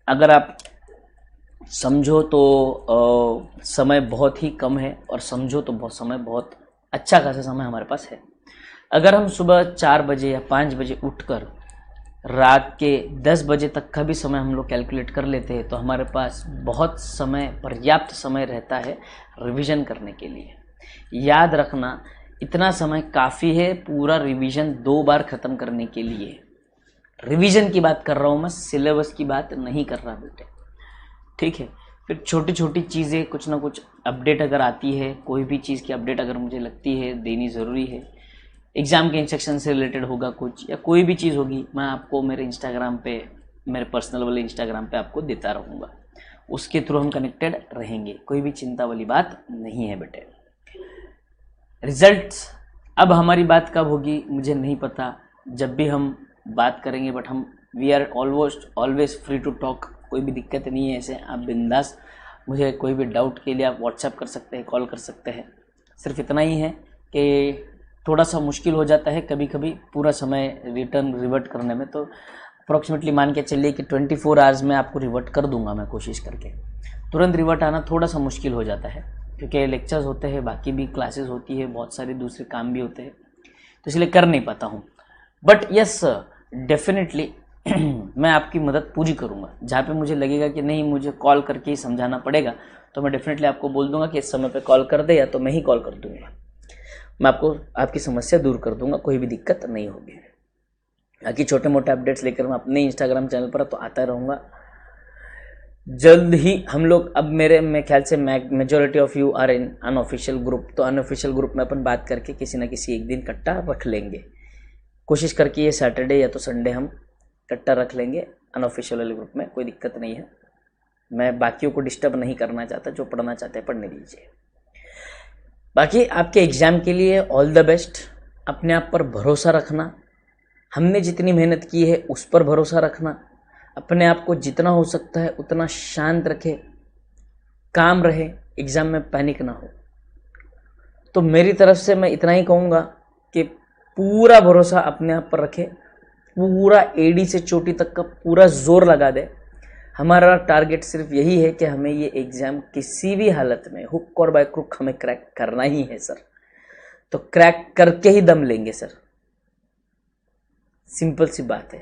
अगर आप समझो तो समय बहुत ही कम है, और समझो तो समय बहुत अच्छा खासा समय हमारे पास है। अगर हम सुबह 4 बजे या 5 बजे उठकर रात के 10 बजे तक का भी समय हम लोग कैलकुलेट कर लेते हैं तो हमारे पास बहुत समय, पर्याप्त समय रहता है रिवीजन करने के लिए। याद रखना, इतना समय काफ़ी है पूरा रिवीजन 2 बार ख़त्म करने के लिए। रिवीजन की बात कर रहा हूँ मैं, सिलेबस की बात नहीं कर रहा बेटे। ठीक है, फिर छोटी छोटी चीज़ें, कुछ ना कुछ अपडेट अगर आती है, कोई भी चीज़ की अपडेट अगर मुझे लगती है देनी ज़रूरी है, एग्ज़ाम के इंस्ट्रक्शन से रिलेटेड होगा कुछ या कोई भी चीज़ होगी, मैं आपको मेरे इंस्टाग्राम पे, मेरे पर्सनल वाले इंस्टाग्राम पे आपको देता रहूँगा। उसके थ्रू हम कनेक्टेड रहेंगे, कोई भी चिंता वाली बात नहीं है बेटे। रिजल्ट्स अब हमारी बात कब होगी मुझे नहीं पता, जब भी हम बात करेंगे, बट हम we are always free to talk, कोई भी दिक्कत नहीं है। ऐसे आप बिंदास, मुझे कोई भी डाउट के लिए आप व्हाट्सएप कर सकते हैं, कॉल कर सकते हैं। सिर्फ इतना ही है कि थोड़ा सा मुश्किल हो जाता है कभी कभी पूरा समय रिटर्न रिवर्ट करने में, तो अप्रॉक्सीमेटली मान के चलिए कि 24 आवर्स में आपको रिवर्ट कर दूंगा मैं कोशिश करके। तुरंत रिवर्ट आना थोड़ा सा मुश्किल हो जाता है क्योंकि लेक्चर्स होते हैं, बाकी भी क्लासेस होती है, बहुत सारे दूसरे काम भी होते हैं, तो इसलिए कर नहीं पाता हूँ। बट यस डेफिनेटली मैं आपकी मदद पूरी करूंगा। जहाँ पे मुझे लगेगा कि नहीं मुझे कॉल करके ही समझाना पड़ेगा तो मैं डेफिनेटली आपको बोल दूंगा कि इस समय पे कॉल कर दे, या तो मैं ही कॉल कर दूंगा। मैं आपको आपकी समस्या दूर कर दूंगा, कोई भी दिक्कत नहीं होगी। बाकी छोटे मोटे अपडेट्स लेकर मैं अपने इंस्टाग्राम चैनल पर तो आता रहूँगा। जल्द ही हम लोग, अब मेरे ख्याल से majority of you are in unofficial group, तो अनऑफिशियल ग्रुप में अपन बात करके किसी ना किसी एक दिन कट्टा रख लेंगे। कोशिश करके ये सैटरडे या तो संडे हम कट्टा रख लेंगे अनऑफिशियल वाले ग्रुप में, कोई दिक्कत नहीं है। मैं बाकियों को डिस्टर्ब नहीं करना चाहता, जो पढ़ना चाहते हैं पढ़ने दीजिए। बाकी आपके एग्ज़ाम के लिए ऑल द बेस्ट। अपने आप पर भरोसा रखना, हमने जितनी मेहनत की है उस पर भरोसा रखना, अपने आप को जितना हो सकता है उतना शांत रखे, काम रहे, एग्ज़ाम में पैनिक ना हो। तो मेरी तरफ से मैं इतना ही कहूँगा कि पूरा भरोसा अपने आप पर रखे, पूरा एडी से चोटी तक का पूरा जोर लगा दे। हमारा टारगेट सिर्फ यही है कि हमें ये एग्ज़ाम किसी भी हालत में हुक और बाय क्रुक हमें क्रैक करना ही है सर। तो क्रैक करके ही दम लेंगे सर, सिंपल सी बात है।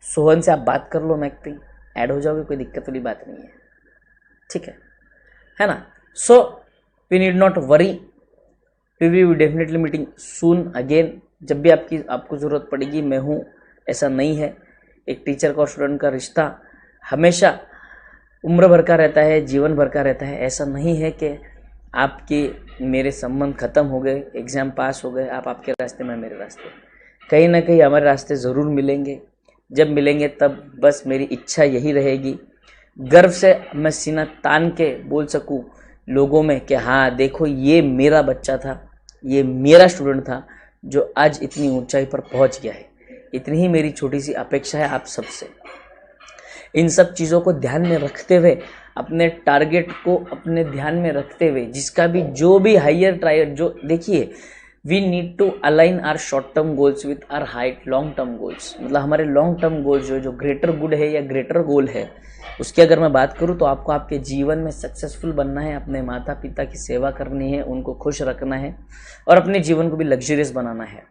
सोहन से आप बात कर लो, मैक पे ऐड हो जाओगे, कोई दिक्कत वाली बात नहीं है, ठीक है ना। So we need not worry, we will definitely meeting soon again. जब भी आपको ज़रूरत पड़ेगी मैं हूँ, ऐसा नहीं है। एक टीचर का और स्टूडेंट का रिश्ता हमेशा उम्र भर का रहता है, जीवन भर का रहता है। ऐसा नहीं है कि आपके मेरे संबंध ख़त्म हो गए, एग्ज़ाम पास हो गए, आप आपके रास्ते में मेरे रास्ते। कहीं ना कहीं हमारे रास्ते ज़रूर मिलेंगे। जब मिलेंगे तब बस मेरी इच्छा यही रहेगी, गर्व से मैं सीना तान के बोल सकूं लोगों में कि हाँ देखो ये मेरा बच्चा था, ये मेरा स्टूडेंट था जो आज इतनी ऊंचाई पर पहुंच गया है। इतनी ही मेरी छोटी सी अपेक्षा है आप सबसे। इन सब चीज़ों को ध्यान में रखते हुए, अपने टारगेट को अपने ध्यान में रखते हुए, जिसका भी जो भी हायर ट्रायल, जो देखिए we need to align our short term goals with our height long term goals. मतलब हमारे लॉन्ग टर्म गोल्स जो ग्रेटर गुड है या ग्रेटर गोल है, उसकी अगर मैं बात करूँ तो आपको आपके जीवन में सक्सेसफुल बनना है, अपने माता पिता की सेवा करनी है, उनको खुश रखना है और अपने जीवन को भी लग्जरियस बनाना है।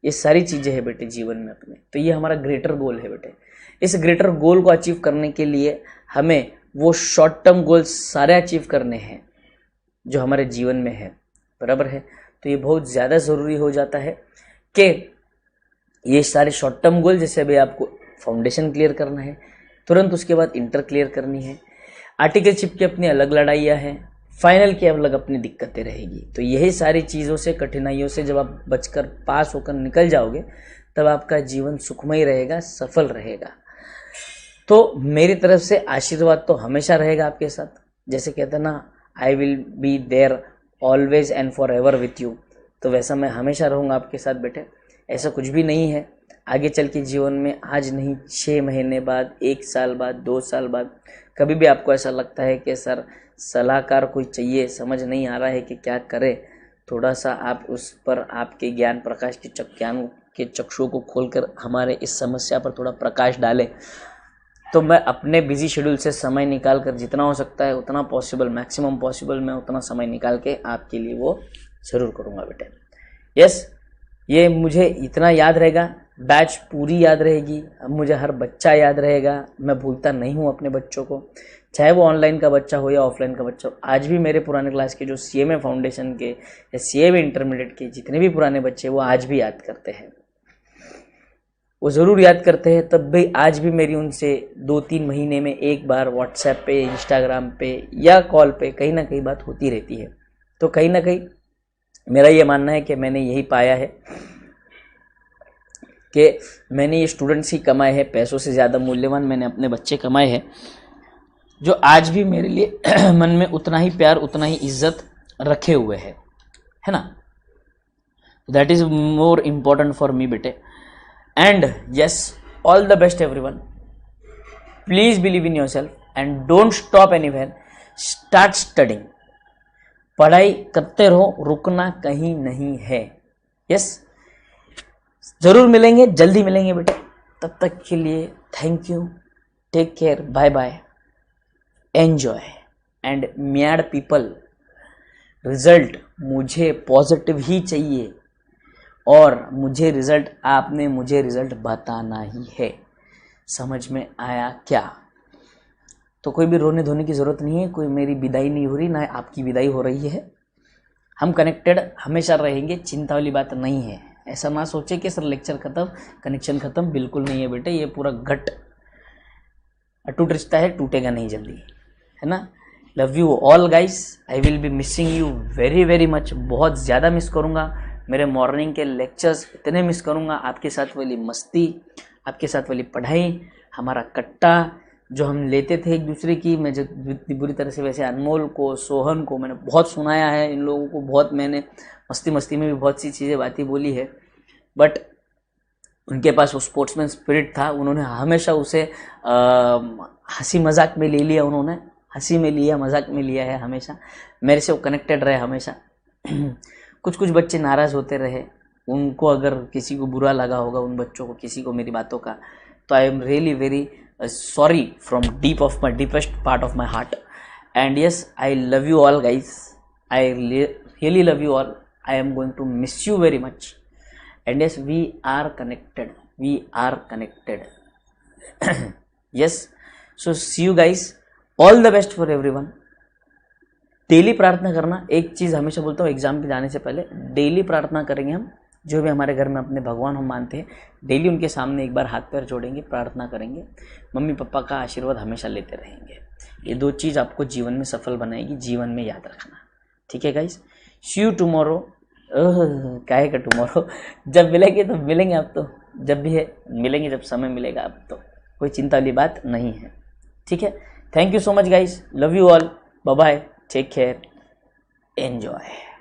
ये सारी चीज़ें हैं बेटे जीवन में अपने, तो ये हमारा ग्रेटर गोल है बेटे। इस ग्रेटर गोल को अचीव करने के लिए हमें वो शॉर्ट टर्म गोल्स सारे अचीव करने हैं जो हमारे जीवन में है, बराबर है। तो ये बहुत ज़्यादा ज़रूरी हो जाता है कि ये सारे शॉर्ट टर्म गोल, जैसे अभी आपको फाउंडेशन क्लियर करना है, तुरंत उसके बाद इंटर क्लियर करनी है, आर्टिकलशिप की अपनी अलग लड़ाइयाँ हैं, फाइनल की अलग अपनी दिक्कतें रहेगी। तो यही सारी चीज़ों से, कठिनाइयों से जब आप बचकर पास होकर निकल जाओगे तब आपका जीवन सुखमय रहेगा, सफल रहेगा। तो मेरी तरफ से आशीर्वाद तो हमेशा रहेगा आपके साथ। जैसे कहते हैं ना, I will be there always and for ever with you, तो वैसा मैं हमेशा रहूँगा आपके साथ बेटे। ऐसा कुछ भी नहीं है आगे चल के जीवन में, आज नहीं 6 महीने बाद, 1 साल बाद, 2 साल बाद, कभी भी आपको ऐसा लगता है कि सर सलाहकार कोई चाहिए, समझ नहीं आ रहा है कि क्या करें, थोड़ा सा आप उस पर आपके ज्ञान प्रकाश के ज्ञान के चक्षुओं को खोलकर हमारे इस समस्या पर थोड़ा प्रकाश डालें, तो मैं अपने बिजी शेड्यूल से समय निकाल कर जितना हो सकता है उतना पॉसिबल, मैक्सिमम पॉसिबल मैं उतना समय निकाल के आपके लिए वो ज़रूर करूँगा बेटे। यस, ये मुझे इतना याद रहेगा, बैच पूरी याद रहेगी, अब मुझे हर बच्चा याद रहेगा। मैं भूलता नहीं हूँ अपने बच्चों को, चाहे वो ऑनलाइन का बच्चा हो या ऑफलाइन का बच्चा हो। आज भी मेरे पुराने क्लास के जो CMA फाउंडेशन के या CMA इंटरमीडिएट के जितने भी पुराने बच्चे, वो आज भी याद करते हैं, वो ज़रूर याद करते हैं। तब भी आज भी मेरी उनसे 2-3 महीने में एक बार व्हाट्सएप पे, इंस्टाग्राम पे या कॉल पे कहीं ना कहीं बात होती रहती है। तो कहीं ना कहीं मेरा ये मानना है कि मैंने यही पाया है कि मैंने ये स्टूडेंट्स ही कमाए हैं, पैसों से ज़्यादा मूल्यवान मैंने अपने बच्चे कमाए हैं, जो आज भी मेरे लिए मन में उतना ही प्यार, उतना ही इज्जत रखे हुए है ना। That is more important for me बेटे। And yes, all the best everyone. Please believe in yourself and don't stop anywhere. Start studying. पढ़ाई करते रहो, रुकना कहीं नहीं है। यस, जरूर मिलेंगे, जल्दी मिलेंगे बेटे। तब तक के लिए thank you, take care, bye bye, enjoy and mad people. Result मुझे पॉजिटिव ही चाहिए और मुझे रिजल्ट, आपने मुझे रिजल्ट बताना ही है। समझ में आया क्या? तो कोई भी रोने धोने की ज़रूरत नहीं है, कोई मेरी विदाई नहीं हो रही, ना आपकी विदाई हो रही है। हम कनेक्टेड हमेशा रहेंगे, चिंता वाली बात नहीं है। ऐसा ना सोचे कि सर लेक्चर खत्म, कनेक्शन खत्म, बिल्कुल नहीं है बेटे। ये पूरा घट अटूट रिश्ता है, टूटेगा नहीं जल्दी, है ना। Love you all guys, I will B missing you very very much. बहुत ज़्यादा मिस करूँगा मेरे मॉर्निंग के लेक्चर्स, इतने मिस करूँगा। आपके साथ वाली मस्ती, आपके साथ वाली पढ़ाई, हमारा कट्टा जो हम लेते थे एक दूसरे की। मैं जो इतनी बुरी तरह से, वैसे अनमोल को, सोहन को मैंने बहुत सुनाया है, इन लोगों को बहुत मैंने मस्ती मस्ती में भी बहुत सी चीज़ें बातें बोली है, बट उनके पास वो स्पोर्ट्समैन स्पिरिट था। उन्होंने हमेशा उसे हंसी मजाक में ले लिया, उन्होंने हंसी में लिया, मजाक में लिया है हमेशा। मेरे से वो कनेक्टेड रहे हमेशा। कुछ कुछ बच्चे नाराज़ होते रहे, उनको अगर किसी को बुरा लगा होगा, उन बच्चों को, किसी को मेरी बातों का, तो I am really very sorry from deep of my deepest part of my heart. And yes, I love you all guys, I really love you all. I am going to miss you very much. And yes, we are connected. Yes, so see you guys, all the best for everyone. Daily प्रार्थना करना, एक चीज़ हमेशा बोलता हूँ exam पे जाने से पहले, डेली प्रार्थना करेंगे हम। जो भी हमारे घर में अपने भगवान हम मानते हैं, डेली उनके सामने एक बार हाथ पैर जोड़ेंगे, प्रार्थना करेंगे, मम्मी पापा का आशीर्वाद हमेशा लेते रहेंगे। ये दो चीज़ आपको जीवन में सफल बनाएगी, जीवन में याद रखना, ठीक है गाइस। C you tomorrow. काहे का टुमारो, जब मिलेंगे तो मिलेंगे, आप तो जब भी है मिलेंगे, जब समय मिलेगा, आप तो कोई चिंता वाली बात नहीं है, ठीक है। Thank you so much guys, love you all, bye bye, take care, enjoy.